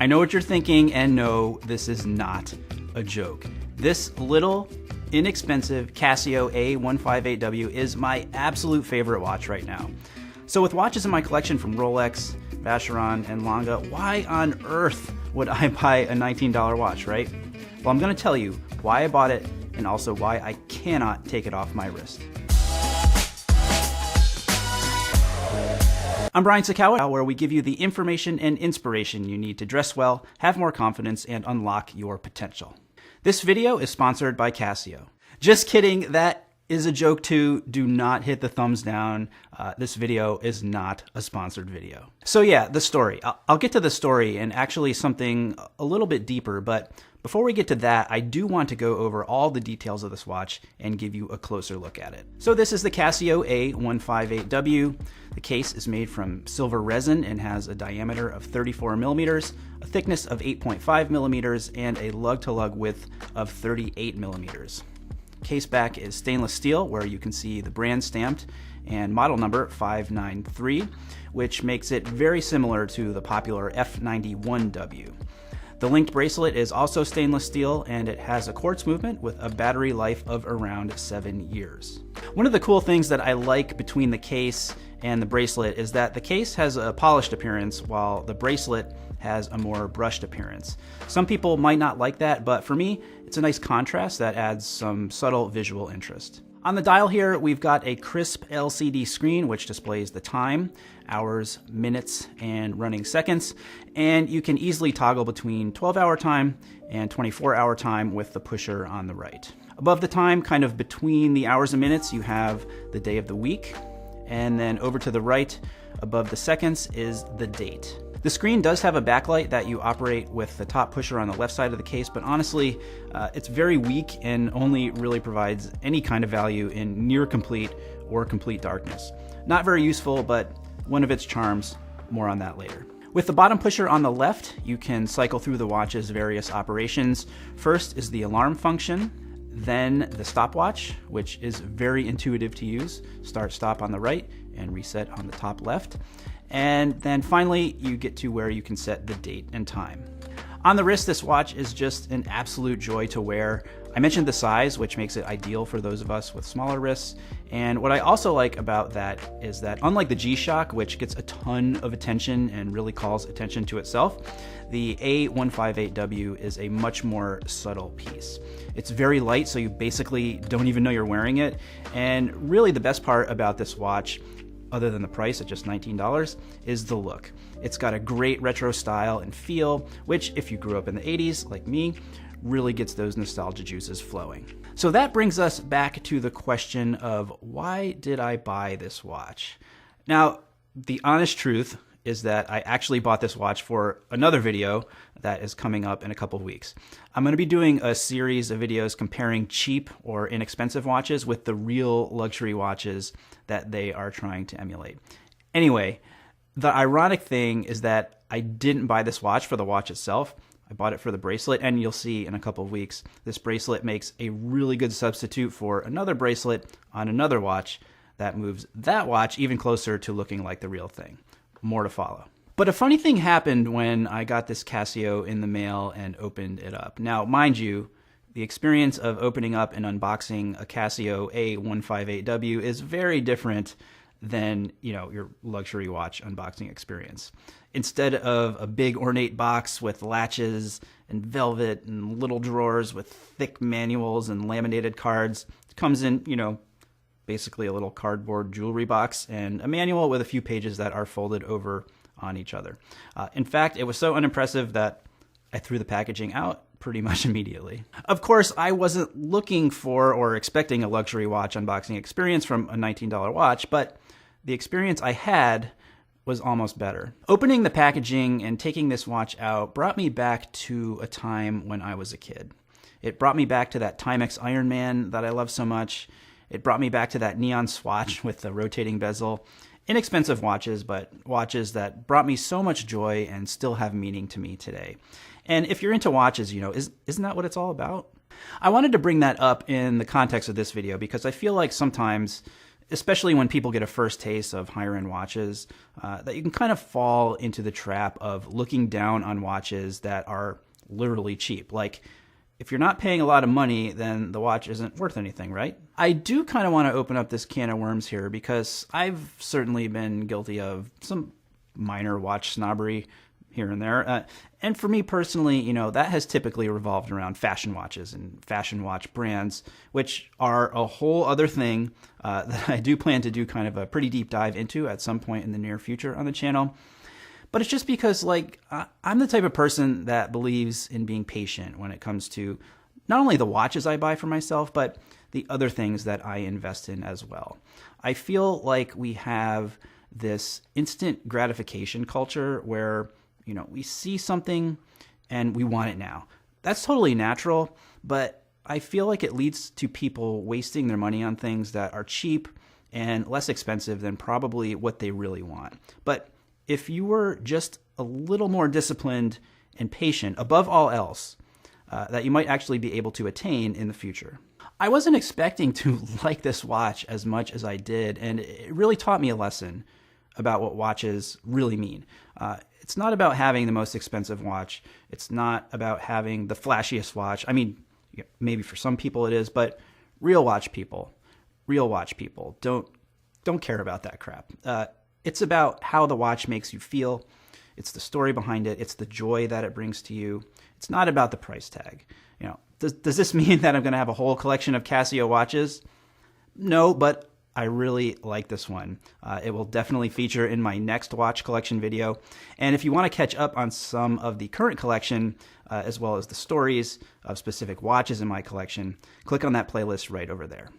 I know what you're thinking, and no, this is not a joke. This little, inexpensive Casio A158W is my absolute favorite watch right now. So with watches in my collection from Rolex, Vacheron, and Lange, why on earth would I buy a $19 watch, right? Well, I'm going to tell you why I bought it and also why I cannot take it off my wrist. I'm Brian Sakowa, where we give you the information and inspiration you need to dress well, have more confidence, and unlock your potential. This video is sponsored by Casio. Just kidding, that is a joke too. Do not hit the thumbs down. This video is not a sponsored video. So yeah, the story. I'll get to the story and actually something a little bit deeper, but before we get to that, I do want to go over all the details of this watch and give you a closer look at it. So this is the Casio A158W. The case is made from silver resin and has a diameter of 34 millimeters, a thickness of 8.5 millimeters, and a lug-to-lug width of 38 millimeters. Case back is stainless steel, where you can see the brand stamped and model number 593, which makes it very similar to the popular F91W. The linked bracelet is also stainless steel, and it has a quartz movement with a battery life of around 7 years. One of the cool things that I like between the case and the bracelet is that the case has a polished appearance while the bracelet has a more brushed appearance. Some people might not like that, but for me, it's a nice contrast that adds some subtle visual interest. On the dial here, we've got a crisp LCD screen which displays the time, hours, minutes, and running seconds, and you can easily toggle between 12-hour time and 24-hour time with the pusher on the right. Above the time, kind of between the hours and minutes, you have the day of the week, and then over to the right, above the seconds, is the date. The screen does have a backlight that you operate with the top pusher on the left side of the case, but honestly, it's very weak and only really provides any kind of value in near complete or complete darkness. Not very useful, but one of its charms. More on that later. With the bottom pusher on the left, you can cycle through the watch's various operations. First is the alarm function, then the stopwatch, which is very intuitive to use. Start, stop on the right, and reset on the top left. And then finally, you get to where you can set the date and time. On the wrist, this watch is just an absolute joy to wear. I mentioned the size, which makes it ideal for those of us with smaller wrists. And what I also like about that is that unlike the G-Shock, which gets a ton of attention and really calls attention to itself, the A158W is a much more subtle piece. It's very light, so you basically don't even know you're wearing it. And really the best part about this watch, other than the price at just $19, is the look. It's got a great retro style and feel, which if you grew up in the 80s, like me, really gets those nostalgia juices flowing. So that brings us back to the question of why did I buy this watch? Now, the honest truth is that I actually bought this watch for another video that is coming up in a couple of weeks. I'm going to be doing a series of videos comparing cheap or inexpensive watches with the real luxury watches that they are trying to emulate. Anyway, the ironic thing is that I didn't buy this watch for the watch itself. I bought it for the bracelet, and you'll see in a couple of weeks, this bracelet makes a really good substitute for another bracelet on another watch that moves that watch even closer to looking like the real thing. More to follow. But a funny thing happened when I got this Casio in the mail and opened it up. Now, mind you, the experience of opening up and unboxing a Casio A158W is very different than, your luxury watch unboxing experience. Instead of a big ornate box with latches and velvet and little drawers with thick manuals and laminated cards, it comes in, basically a little cardboard jewelry box and a manual with a few pages that are folded over on each other. In fact, it was so unimpressive that I threw the packaging out pretty much immediately. Of course, I wasn't looking for or expecting a luxury watch unboxing experience from a $19 watch, but the experience I had was almost better. Opening the packaging and taking this watch out brought me back to a time when I was a kid. It brought me back to that Timex Ironman that I love so much. It brought me back to that neon swatch with the rotating bezel. Inexpensive watches, but watches that brought me so much joy and still have meaning to me today. And if you're into watches, isn't that what it's all about? I wanted to bring that up in the context of this video because I feel like sometimes especially when people get a first taste of higher end watches, that you can kind of fall into the trap of looking down on watches that are literally cheap. Like, if you're not paying a lot of money, then the watch isn't worth anything, right? I do kind of want to open up this can of worms here because I've certainly been guilty of some minor watch snobbery here and there. And for me personally, you know, that has typically revolved around fashion watches and fashion watch brands, which are a whole other thing that I do plan to do kind of a pretty deep dive into at some point in the near future on the channel. But it's just because, like, I'm the type of person that believes in being patient when it comes to not only the watches I buy for myself, but the other things that I invest in as well. I feel like we have this instant gratification culture where, you know, we see something and we want it now. That's totally natural, but I feel like it leads to people wasting their money on things that are cheap and less expensive than probably what they really want. But if you were just a little more disciplined and patient, above all else, that you might actually be able to attain in the future. I wasn't expecting to like this watch as much as I did, and it really taught me a lesson about what watches really mean. It's not about having the most expensive watch. It's not about having the flashiest watch. I mean, maybe for some people it is, but real watch people don't care about that crap. It's about how the watch makes you feel. It's the story behind it. It's the joy that it brings to you. It's not about the price tag. You know, does this mean that I'm going to have a whole collection of Casio watches? No, but I really like this one. It will definitely feature in my next watch collection video. And if you want to catch up on some of the current collection, as well as the stories of specific watches in my collection, click on that playlist right over there.